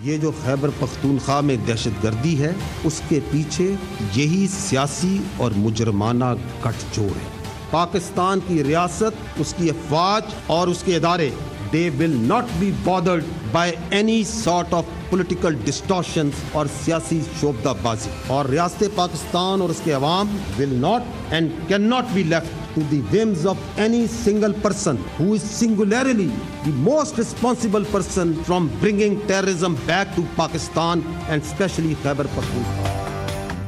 یہ جو خیبر پختونخوا میں دہشت گردی ہے اس کے پیچھے یہی سیاسی اور مجرمانہ گٹھ جوڑ ہے. پاکستان کی ریاست، اس کی افواج اور اس کے ادارے they will not be bothered by any sort of political distortions اور سیاسی شعبدہ بازی. اور ریاست پاکستان اور اس کے عوام will not and cannot be left to the whims of any single person who is singularly the most responsible person from bringing terrorism back to Pakistan and especially Khyber Pakhtunkhwa.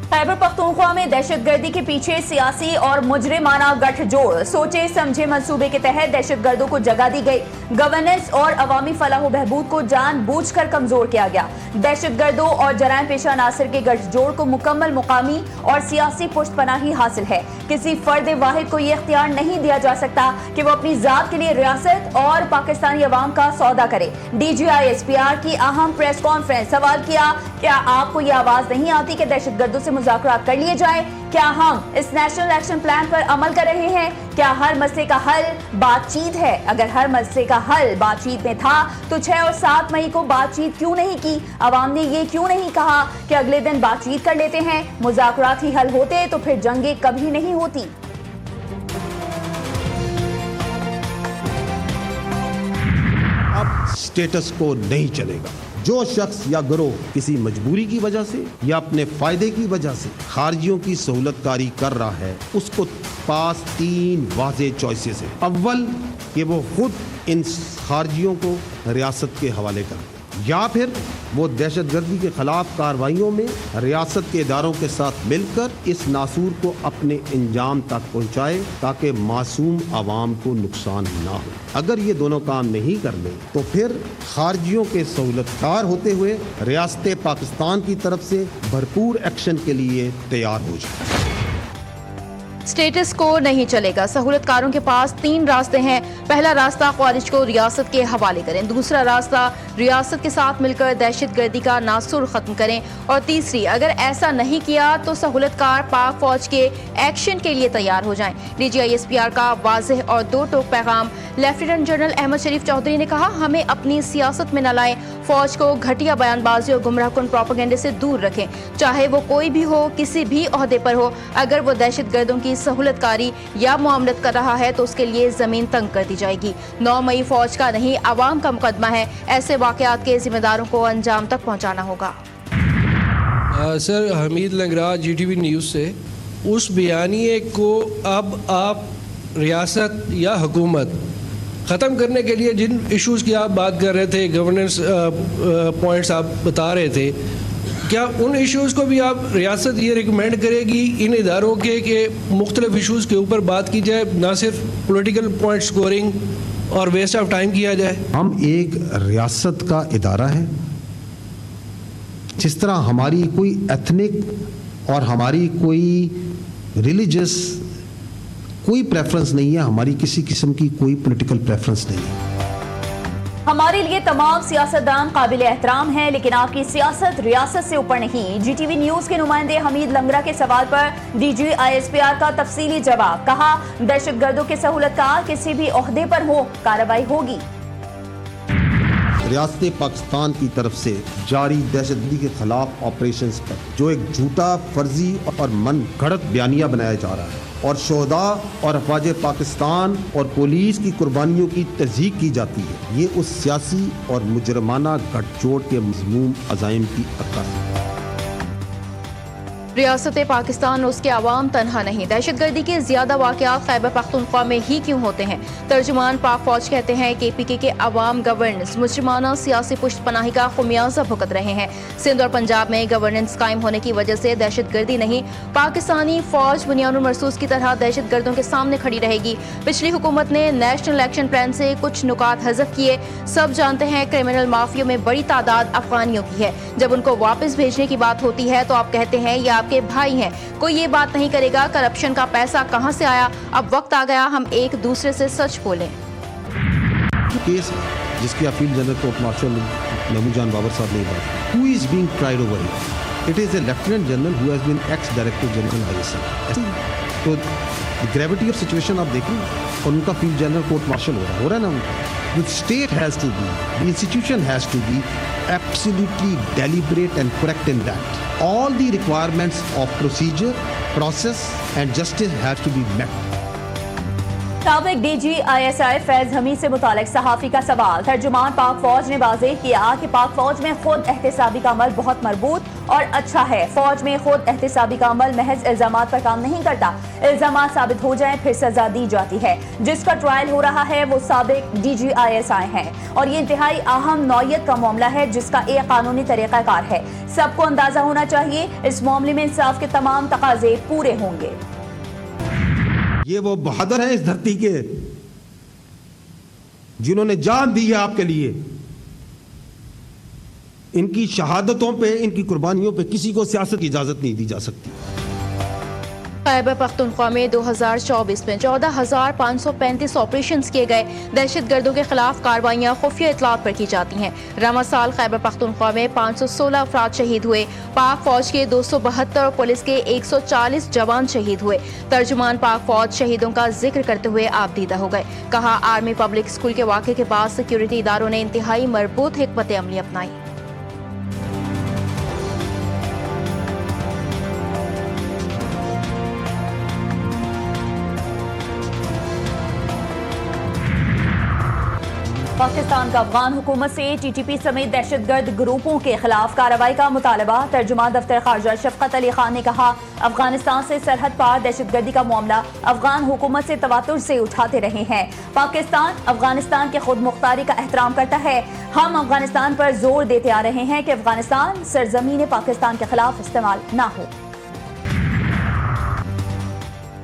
Khyber Pakhtunkhwa میں دہشت گردی کے پیچھے سیاسی اور مجرمانہ گٹھ جوڑ. سوچے سمجھے منصوبے کے تحت دہشت گردوں کو جگہ دی گئی. گورننس اور عوامی فلاح و بہبود کو جان بوجھ کر کمزور کیا گیا. دہشت گردوں اور جرائم پیشہ عناصر کے گٹھ جوڑ کو مکمل مقامی اور سیاسی پشت پناہی حاصل ہے. کسی فرد واحد کو یہ اختیار نہیں دیا جا سکتا کہ وہ اپنی ذات کے لیے ریاست اور پاکستانی عوام کا سودا کرے. DGI/SPR کی اہم پریس کانفرنس. سوال کیا، کیا آپ کو یہ آواز نہیں آتی کہ دہشت گردوں سے مذاکرات کر لیے جائیں؟ کیا ہم اس نیشنل ایکشن پلان پر عمل کر رہے ہیں؟ کیا ہر مسئلے کا حل بات چیت ہے؟ اگر ہر مسئلے کا حل بات چیت میں تھا تو 6 اور 7 مئی کو بات چیت کیوں نہیں کی؟ عوام نے یہ کیوں نہیں کہا کہ اگلے دن بات چیت کر لیتے ہیں؟ مذاکرات ہی حل ہوتے تو پھر جنگیں کبھی نہیں ہوتی. اب سٹیٹس کو نہیں چلے گا. جو شخص یا گروہ کسی مجبوری کی وجہ سے یا اپنے فائدے کی وجہ سے خارجیوں کی سہولت کاری کر رہا ہے اس کو پاس 3 واضح چوائسز ہیں. اول کہ وہ خود ان خارجیوں کو ریاست کے حوالے کر دے، یا پھر وہ دہشت گردی کے خلاف کارروائیوں میں ریاست کے اداروں کے ساتھ مل کر اس ناسور کو اپنے انجام تک پہنچائے تاکہ معصوم عوام کو نقصان نہ ہو. اگر یہ دونوں کام نہیں کر لیں تو پھر خارجیوں کے سہولت کار ہوتے ہوئے ریاست پاکستان کی طرف سے بھرپور ایکشن کے لیے تیار ہو جائے. سٹیٹس کو نہیں چلے گا. سہولت کاروں کے پاس 3 راستے ہیں. پہلا راستہ خارج کو ریاست کے حوالے کریں، دوسرا راستہ ریاست کے ساتھ مل کر دہشت گردی کا ناسور ختم کریں، اور تیسری اگر ایسا نہیں کیا تو سہولت کار پاک فوج کے ایکشن کے لیے تیار ہو جائیں. DGI/SPR کا واضح اور 2 ٹوک پیغام. لیفٹیننٹ جنرل احمد شریف چودھری نے کہا، ہمیں اپنی سیاست میں نہ لائیں. فوج کو گھٹیا بیان بازی اور گمراہ کن پروپیگنڈے سے دور رکھیں، چاہے وہ کوئی بھی ہو، کسی بھی عہدے پر ہو. اگر وہ دہشت گردوں کی سہولت کاری یا معاملت کر رہا ہے تو اس کے لیے زمین تنگ کر دی جائے گی. 9 مئی فوج کا نہیں عوام کا مقدمہ ہے. ایسے واقعات کے ذمہ داروں کو انجام تک پہنچانا ہوگا. سر حمید لنگراج GTV نیوز سے. اس بیانیے کو اب آپ ریاست یا حکومت ختم کرنے کے لیے جن ایشوز کی آپ بات کر رہے تھے، گورننس پوائنٹس آپ بتا رہے تھے، کیا ان ایشوز کو بھی آپ ریاست یہ ریکمینڈ کرے گی ان اداروں کے کہ مختلف ایشوز کے اوپر بات کی جائے، نہ صرف پولیٹیکل پوائنٹ سکورنگ اور ویسٹ آف ٹائم کیا جائے؟ ہم ایک ریاست کا ادارہ ہے. جس طرح ہماری کوئی ایتھنک اور ہماری کوئی ریلیجس کوئی پریفرنس نہیں ہے، ہماری کسی قسم کی کوئی پولیٹیکل پریفرنس نہیں ہے. ہمارے لیے تمام سیاستدان قابل احترام ہیں، لیکن آپ کی سیاست ریاست سے اوپر نہیں. GTV نیوز کے نمائندے حمید لنگرا کے سوال پر DGI/SPR کا تفصیلی جواب. کہا، دہشت گردوں کے سہولت کار کسی بھی عہدے پر ہو، کارروائی ہوگی. ریاست پاکستان کی طرف سے جاری دہشت گردی کے خلاف آپریشنز پر جو ایک جھوٹا، فرضی اور من گھڑت بیانیہ بنایا جا رہا ہے اور شہداء اور افواج پاکستان اور پولیس کی قربانیوں کی تصدیق کی جاتی ہے، یہ اس سیاسی اور مجرمانہ گٹھ جوڑ کے مذموم عزائم کی عکاسی ہے. ریاست پاکستان اور اس کے عوام تنہا نہیں. دہشت گردی کے زیادہ واقعات خیبر پختونخوا میں ہی کیوں ہوتے ہیں؟ ترجمان پاک فوج کہتے ہیں کہ PK کے عوام گورننس مجرمانہ سیاسی پشت پناہی کا خمیازہ بھگت رہے ہیں. سندھ اور پنجاب میں گورننس قائم ہونے کی وجہ سے دہشت گردی نہیں، پاکستانی فوج بنیاد المرصوص کی طرح دہشت گردوں کے سامنے کھڑی رہے گی. پچھلی حکومت نے نیشنل ایکشن پلان سے کچھ نکات حذف کیے. سب جانتے ہیں کرمنل مافیوں میں بڑی تعداد افغانیوں کی ہے. جب ان کو واپس بھیجنے کی بات ہوتی ہے تو آپ کہتے ہیں یہ کے بھائی ہیں. کوئی یہ بات نہیں کرے گا کرپشن کا پیسہ کہاں سے آیا. اب وقت آ گیا ہم ایک دوسرے سے سچ بولیں. کیس جس کی appeal general court martial Mahmood Jan Babar صاحب نے بات، who is being tried over it? It is a lieutenant general who has been ex-director general ISI. تو گریوٹی آف سچویشن آپ دیکھیں اور ان کا فیلڈ جنرل کورٹ مارشل ہو رہا ہے نا. The state has to be, the institution has to be absolutely deliberate and correct in that. All the requirements of procedure, process and justice have to be met. سابق DGISI فیض حمید سے متعلق صحافی کا سوال. ترجمان پاک فوج نے واضح کیا کہ پاک فوج میں خود احتسابی کا عمل بہت مربوط اور اچھا ہے. فوج میں خود احتسابی کا عمل محض الزامات پر کام نہیں کرتا. الزامات ثابت ہو جائیں پھر سزا دی جاتی ہے. جس کا ٹرائل ہو رہا ہے وہ سابق DGISI ہیں اور یہ انتہائی اہم نوعیت کا معاملہ ہے جس کا ایک قانونی طریقہ کار ہے. سب کو اندازہ ہونا چاہیے اس معاملے میں انصاف کے تمام تقاضے پورے ہوں گے. یہ وہ بہادر ہیں اس دھرتی کے جنہوں نے جان دی ہے آپ کے لیے. ان کی شہادتوں پہ، ان کی قربانیوں پہ کسی کو سیاست کی اجازت نہیں دی جا سکتی. خیبر پختونخوا میں 2024 میں 14,535 آپریشنز کیے گئے. دہشت گردوں کے خلاف کارروائیاں خفیہ اطلاعات پر کی جاتی ہیں. رواں سال خیبر پختونخوا میں 516 افراد شہید ہوئے. پاک فوج کے 272 اور پولیس کے 140 جوان شہید ہوئے. ترجمان پاک فوج شہیدوں کا ذکر کرتے ہوئے آپ دیدہ ہو گئے. کہا آرمی پبلک اسکول کے واقعے کے بعد سیکیورٹی اداروں نے انتہائی مربوط حکمت عملی اپنائی. پاکستان کا افغان حکومت سے TTP سمیت دہشت گرد گروپوں کے خلاف کارروائی کا مطالبہ. ترجمان دفتر خارجہ شفقت علی خان نے کہا افغانستان سے سرحد پار دہشت گردی کا معاملہ افغان حکومت سے تواتر سے اٹھاتے رہے ہیں. پاکستان افغانستان کے خود مختاری کا احترام کرتا ہے. ہم افغانستان پر زور دیتے آ رہے ہیں کہ افغانستان سرزمین پاکستان کے خلاف استعمال نہ ہو.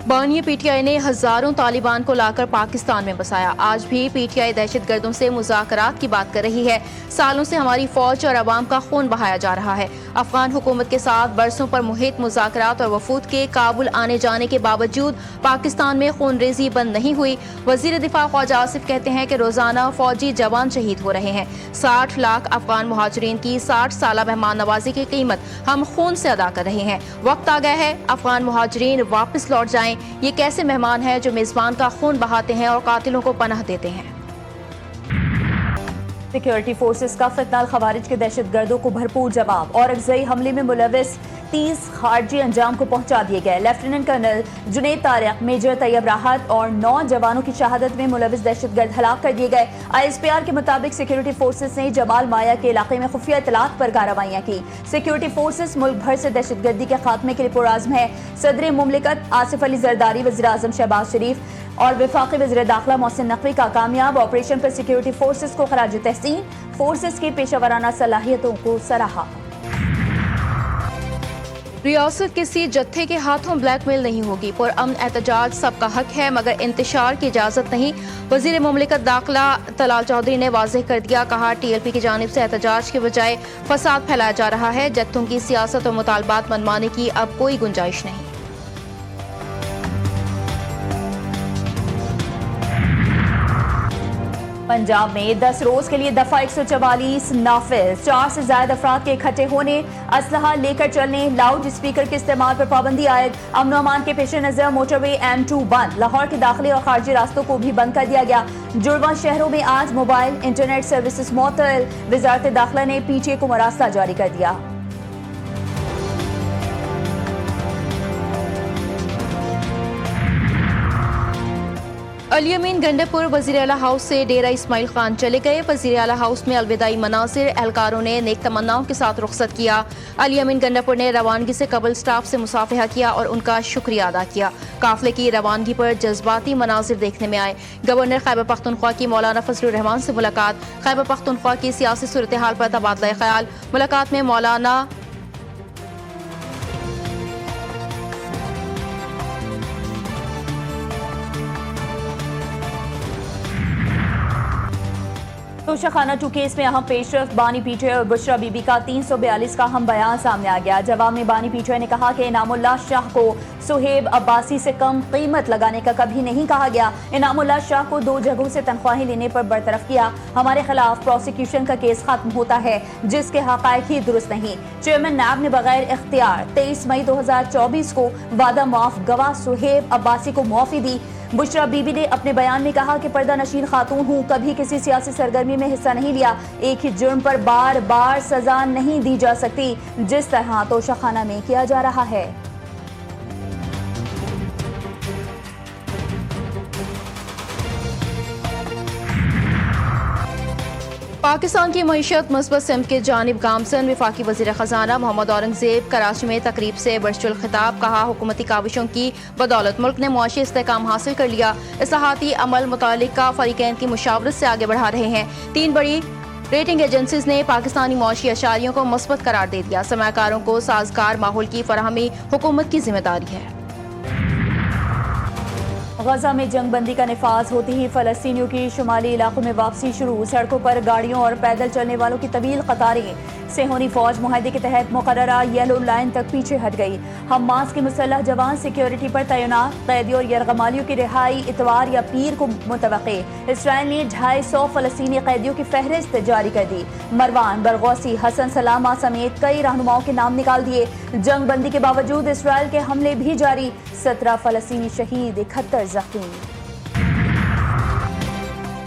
بانی PTI نے ہزاروں طالبان کو لا کر پاکستان میں بسایا. آج بھی PTI دہشت گردوں سے مذاکرات کی بات کر رہی ہے. سالوں سے ہماری فوج اور عوام کا خون بہایا جا رہا ہے. افغان حکومت کے ساتھ برسوں پر محیط مذاکرات اور وفود کے کابل آنے جانے کے باوجود پاکستان میں خون ریزی بند نہیں ہوئی. وزیر دفاع خواجہ آصف کہتے ہیں کہ روزانہ فوجی جوان شہید ہو رہے ہیں. 60 لاکھ افغان مہاجرین کی 60 سالہ مہمان نوازی کی قیمت ہم خون سے ادا کر رہے ہیں. وقت آ گیا ہے افغان مہاجرین واپس لوٹ جائیں. یہ کیسے مہمان ہیں جو میزبان کا خون بہاتے ہیں اور قاتلوں کو پناہ دیتے ہیں. سیکیورٹی فورسز کا فتنہ الخوارج کے دہشت گردوں کو بھرپور جواب. اورکزئی حملے میں ملوث 30 خارجی انجام کو پہنچا دیے گئے. Lieutenant colonel Junaid Tariq, major Tayyab Rahat اور 9 جوانوں کی شہادت میں ملوث دہشت گرد ہلاک کر دیے گئے. ISPR کے مطابق سیکیورٹی فورسز نے جمال مایا کے علاقے میں خفیہ اطلاعات پر کارروائیاں کی. سیکیورٹی فورسز ملک بھر سے دہشت گردی کے خاتمے کے لیے پرعزم ہے. صدر مملکت آصف علی زرداری، وزیر اعظم شہباز شریف اور وفاقی وزیر داخلہ محسن نقوی کا کامیاب آپریشن پر سیکیورٹی فورسز کو خراج تحسین. فورسز کی پیشہ ورانہ صلاحیتوں کو سراہا. ریاست کسی جتھے کے ہاتھوں بلیک میل نہیں ہوگی. پرامن احتجاج سب کا حق ہے مگر انتشار کی اجازت نہیں. وزیر مملکت داخلہ طلال چودھری نے واضح کر دیا. کہا TLP کی جانب سے احتجاج کے بجائے فساد پھیلایا جا رہا ہے. جتھوں کی سیاست اور مطالبات منوانے کی اب کوئی گنجائش نہیں. پنجاب میں 10 روز کے لیے دفعہ 144 نافذ. 4 سے زائد افراد کے اکٹھے ہونے، اسلحہ لے کر چلنے، لاؤڈ اسپیکر کے استعمال پر پابندی عائد. امن و امان کے پیش نظر موٹر وے M2 بند. لاہور کے داخلی اور خارجی راستوں کو بھی بند کر دیا گیا. جڑواں شہروں میں آج موبائل انٹرنیٹ سروسز معطل. وزارت داخلہ نے PTA کو مراسلہ جاری کر دیا. علی امین گنڈے پور وزیر اعلیٰ ہاؤس سے ڈیرہ اسماعیل خان چلے گئے. وزیر اعلیٰ ہاؤس میں الوداعی مناظر، اہلکاروں نے نیک تمناؤں کے ساتھ رخصت کیا. علی امین گنڈے پور نے روانگی سے قبل سٹاف سے مصافحہ کیا اور ان کا شکریہ ادا کیا. قافلے کی روانگی پر جذباتی مناظر دیکھنے میں آئے. گورنر خیبر پختونخوا کی مولانا فضل الرحمان سے ملاقات. خیبر پختونخوا کی سیاسی صورتحال پر تبادلہ خیال. ملاقات میں مولانا توشہ خانہ 2 کیس میں اہم پیش رفت. بانی PTI اور بشرا بی بی کا 342 کا اہم بیان سامنے آ گیا. جواب میں بانی PTI نے کہا کہ انعام اللہ شاہ کو سہیب عباسی سے کم قیمت لگانے کا کبھی نہیں کہا گیا. انعام اللہ شاہ کو 2 جگہوں سے تنخواہیں لینے پر برطرف کیا. ہمارے خلاف پروسیکیوشن کا کیس ختم ہوتا ہے جس کے حقائق ہی درست نہیں. چیئرمین نیب نے بغیر اختیار 23 مئی 2024 کو وعدہ معاف گواہ سہیب عباسی کو معافی دی. بشرا بی بی نے اپنے بیان میں کہا کہ پردہ نشین خاتون ہوں، کبھی کسی سیاسی سرگرمی میں حصہ نہیں لیا، ایک ہی جرم پر بار بار سزا نہیں دی جا سکتی جس طرح توشہ خانہ میں کیا جا رہا ہے۔ پاکستان کی معیشت مثبت سمت کی جانب گامزن، وفاقی وزیر خزانہ محمد اورنگزیب کراچی میں تقریب سے ورچوئل خطاب، کہا حکومتی کاوشوں کی بدولت ملک نے معاشی استحکام حاصل کر لیا، اصلاحاتی عمل متعلقہ فریقین کی مشاورت سے آگے بڑھا رہے ہیں۔ 3 بڑی ریٹنگ ایجنسیز نے پاکستانی معاشی اشاریوں کو مثبت قرار دے دیا، سرمایہ کاروں کو سازگار ماحول کی فراہمی حکومت کی ذمہ داری ہے۔ غزہ میں جنگ بندی کا نفاذ ہوتے ہی فلسطینیوں کی شمالی علاقوں میں واپسی شروع، سڑکوں پر گاڑیوں اور پیدل چلنے والوں کی طویل قطاریں، صہیونی فوج معاہدے کے تحت مقررہ یلو لائن تک پیچھے ہٹ گئی، حماس کے مسلح جوان سیکیورٹی پر تعینات، قیدیوں اور یرغمالیوں کی رہائی اتوار یا پیر کو متوقع، اسرائیل نے 250 فلسطینی قیدیوں کی فہرست جاری کر دی، مروان برغوثی، حسن سلامہ سمیت کئی رہنماؤں کے نام نکال دیے، جنگ بندی کے باوجود اسرائیل کے حملے بھی جاری، 17 فلسطینی شہید، 71 زخمی۔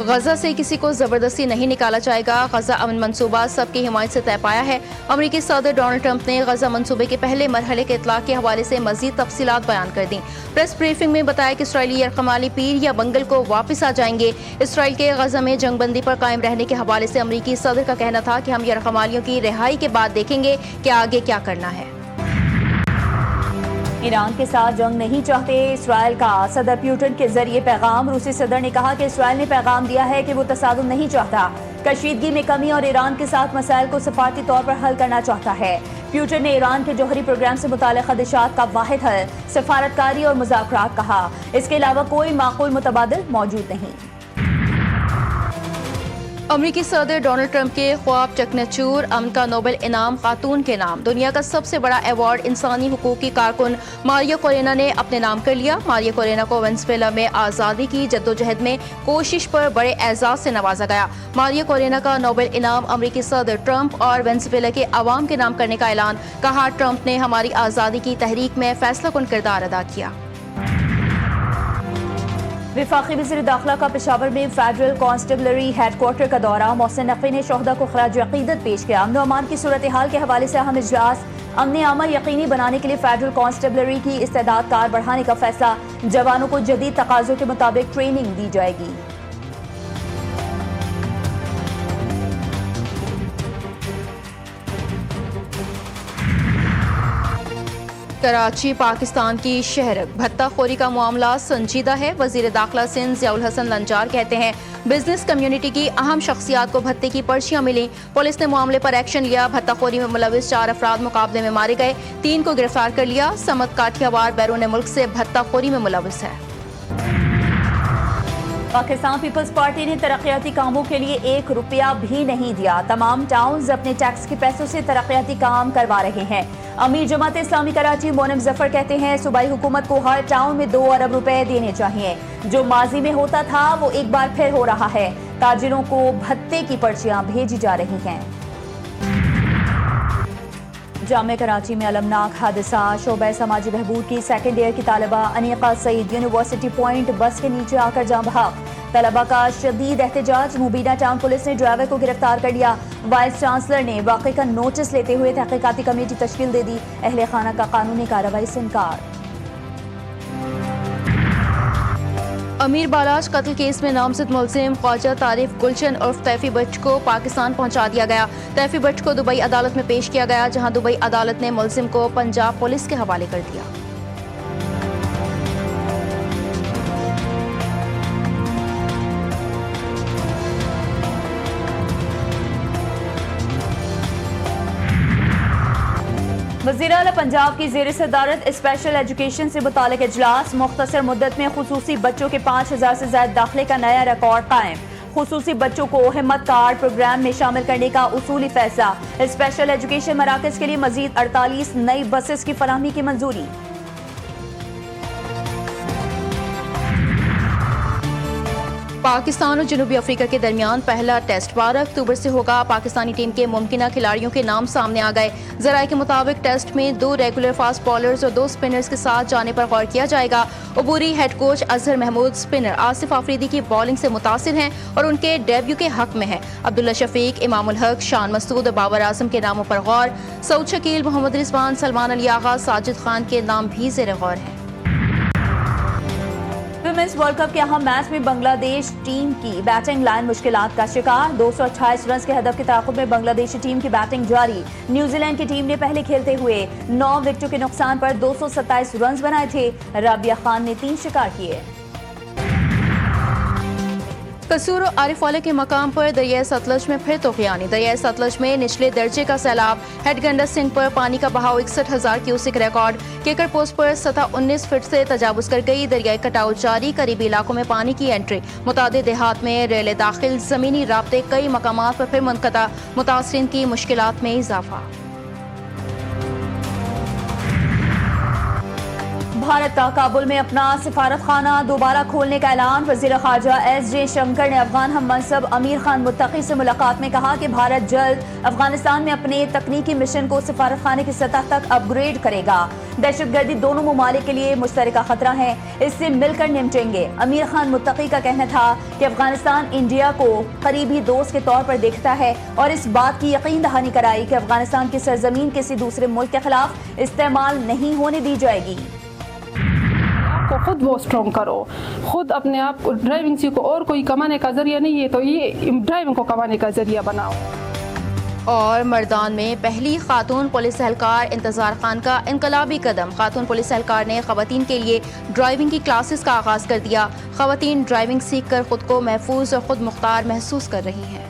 غزہ سے کسی کو زبردستی نہیں نکالا جائے گا، غزہ امن منصوبہ سب کی حمایت سے طے پایا ہے۔ امریکی صدر ڈونلڈ ٹرمپ نے غزہ منصوبے کے پہلے مرحلے کے اطلاق کے حوالے سے مزید تفصیلات بیان کر دیں۔ پریس بریفنگ میں بتایا کہ اسرائیلی یرغمالی پیر یا منگل کو واپس آ جائیں گے۔ اسرائیل کے غزہ میں جنگ بندی پر قائم رہنے کے حوالے سے امریکی صدر کا کہنا تھا کہ ہم یرغمالیوں کی رہائی کے بعد دیکھیں گے کہ آگے کیا کرنا ہے۔ ایران کے ساتھ جنگ نہیں چاہتے اسرائیل کا صدر پیوٹن کے ذریعے پیغام، روسی صدر نے کہا کہ اسرائیل نے پیغام دیا ہے کہ وہ تصادم نہیں چاہتا، کشیدگی میں کمی اور ایران کے ساتھ مسائل کو سفارتی طور پر حل کرنا چاہتا ہے۔ پیوٹن نے ایران کے جوہری پروگرام سے متعلق خدشات کا واحد حل سفارتکاری اور مذاکرات کہا، اس کے علاوہ کوئی معقول متبادل موجود نہیں۔ امریکی صدر ڈونلڈ ٹرمپ کے خواب چکنچور، امن کا نوبل انعام خاتون کے نام، دنیا کا سب سے بڑا ایوارڈ انسانی حقوق کی کارکن ماریا کورینا نے اپنے نام کر لیا۔ ماریا کورینا کو وینزویلا میں آزادی کی جدوجہد میں کوشش پر بڑے اعزاز سے نوازا گیا۔ ماریا کورینا کا نوبل انعام امریکی صدر ٹرمپ اور وینزویلا کے عوام کے نام کرنے کا اعلان، کہا ٹرمپ نے ہماری آزادی کی تحریک میں فیصلہ کن کردار ادا کیا۔ وفاقی وزیر داخلہ کا پشاور میں فیڈرل کانسٹیبلری ہیڈ کوارٹر کا دورہ، محسن نقوی نے شہداء کو خراج عقیدت پیش کیا۔ امن و امان کی صورتحال کے حوالے سے اہم اجلاس، امن عامر یقینی بنانے کے لیے فیڈرل کانسٹیبلری کی استعداد کار بڑھانے کا فیصلہ، جوانوں کو جدید تقاضوں کے مطابق ٹریننگ دی جائے گی۔ کراچی پاکستان کی شہر، بھتہ خوری کا معاملہ سنجیدہ ہے، وزیر داخلہ سندھ ضیاء الحسن لنجار کہتے ہیں بزنس کمیونٹی کی اہم شخصیات کو بھتے کی پرچیاں ملیں، پولیس نے معاملے پر ایکشن لیا، بھتہ خوری میں ملوث 4 افراد مقابلے میں مارے گئے، 3 کو گرفتار کر لیا۔ سمت کاٹھیاوار بیرون ملک سے بھتہ خوری میں ملوث ہے۔ پاکستان پیپلز پارٹی نے ترقیاتی کاموں کے لیے 1 روپیہ بھی نہیں دیا، تمام ٹاؤنز اپنے ٹیکس کے پیسوں سے ترقیاتی کام کروا رہے ہیں۔ امیر جماعت اسلامی کراچی مونم ظفر کہتے ہیں صوبائی حکومت کو ہر ٹاؤن میں 2 ارب روپے دینے چاہیے، جو ماضی میں ہوتا تھا وہ ایک بار پھر ہو رہا ہے، تاجروں کو بھتے کی پرچیاں بھیجی جا رہی ہیں۔ جامعہ کراچی میں المناک حادثہ، شعبہ سماجی بہبود کی سیکنڈ ایئر کی طالبہ انیقہ سعید یونیورسٹی پوائنٹ بس کے نیچے آ کر جاں بحق، طلبہ کا شدید احتجاج، مبینہ ٹاؤن پولیس نے ڈرائیور کو گرفتار کر لیا، وائس چانسلر نے واقعے کا نوٹس لیتے ہوئے تحقیقاتی کمیٹی تشکیل دے دی، اہل خانہ کا قانونی کارروائی سے انکار۔ امیر بالاج قتل کیس میں نامزد ملزم خواجہ طارف گلشن عرف تیفی بٹ کو پاکستان پہنچا دیا گیا۔ تیفی بٹ کو دبئی عدالت میں پیش کیا گیا، جہاں دبئی عدالت نے ملزم کو پنجاب پولیس کے حوالے کر دیا۔ وزیر اعلیٰ پنجاب کی زیر صدارت اسپیشل ایجوکیشن سے متعلق اجلاس، مختصر مدت میں خصوصی بچوں کے 5000 سے زائد داخلے کا نیا ریکارڈ قائم، خصوصی بچوں کو ہمت کارڈ پروگرام میں شامل کرنے کا اصولی فیصلہ، اسپیشل ایجوکیشن مراکز کے لیے مزید 48 نئی بسز کی فراہمی کی منظوری۔ پاکستان اور جنوبی افریقہ کے درمیان پہلا ٹیسٹ 12 اکتوبر سے ہوگا. پاکستانی ٹیم کے ممکنہ کھلاڑیوں کے نام سامنے آ گئے. ذرائع کے مطابق ٹیسٹ میں 2 ریگولر فاسٹ بالرز اور 2 اسپنرز کے ساتھ جانے پر غور کیا جائے گا. عبوری head coach Azhar Mahmood spinner Asif Afridi کی بالنگ سے متاثر ہیں اور ان کے ڈیبیو کے حق میں ہیں. عبداللہ شفیق، امام الحق، شان مسعود اور بابر اعظم کے ناموں پر غور. سعود شکیل، محمد رضوان، سلمان علی آغا، ساجد خان کے نام بھی زیر غور ہیں. ویمنز ورلڈ کپ کے اہم میچ میں بنگلہ دیش ٹیم کی بیٹنگ لائن مشکلات کا شکار. 228 رنز کے ہدف کے تعاقب میں بنگلہ دیشی ٹیم کی بیٹنگ جاری. نیوزی لینڈ کی ٹیم نے پہلے کھیلتے ہوئے 9 وکٹوں کے نقصان پر 227 رنز بنائے تھے. رابعہ خان نے 3 شکار کیے. قصور و عارف والے کے مقام پر دریائے ستلج میں پھر طغیانی. دریائے ستلج میں نچلے درجے کا سیلاب. ہیڈ گنڈا سنگھ پر پانی کا بہاؤ 61,000 کیوسک ریکارڈ. کیکر پوسٹ پر سطح 19 فٹ سے تجاوز کر گئی. دریائے کٹاؤ جاری. قریبی علاقوں میں پانی کی انٹری. متعدد دیہات میں ریل داخل. زمینی رابطے کئی مقامات پر پھر منقطع. متاثرین کی مشکلات میں اضافہ. بھارت کا کابل میں اپنا سفارت خانہ دوبارہ کھولنے کا اعلان. وزیر خارجہ ایس جے شنکر نے افغان ہم منصب امیر خان متقی سے ملاقات میں کہا کہ بھارت جلد افغانستان میں اپنے تکنیکی مشن کو سفارت خانے کی سطح تک اپ گریڈ کرے گا. دہشت گردی دونوں ممالک کے لیے مشترکہ خطرہ ہے، اس سے مل کر نمٹیں گے. امیر خان متقی کا کہنا تھا کہ افغانستان انڈیا کو قریبی دوست کے طور پر دیکھتا ہے اور اس بات کی یقین دہانی کرائی کہ افغانستان کی سرزمین کسی دوسرے ملک کے خلاف استعمال نہیں ہونے دی جائے گی. کو خود وہ اسٹرانگ کرو، خود اپنے آپ کو ڈرائیونگ سیکھو. اور کوئی کمانے کا ذریعہ نہیں ہے تو یہ ڈرائیونگ کو کمانے کا ذریعہ بناؤ. اور مردان میں پہلی خاتون پولیس اہلکار انتظار خان کا انقلابی قدم. خاتون پولیس اہلکار نے خواتین کے لیے ڈرائیونگ کی کلاسز کا آغاز کر دیا. خواتین ڈرائیونگ سیکھ کر خود کو محفوظ اور خود مختار محسوس کر رہی ہیں.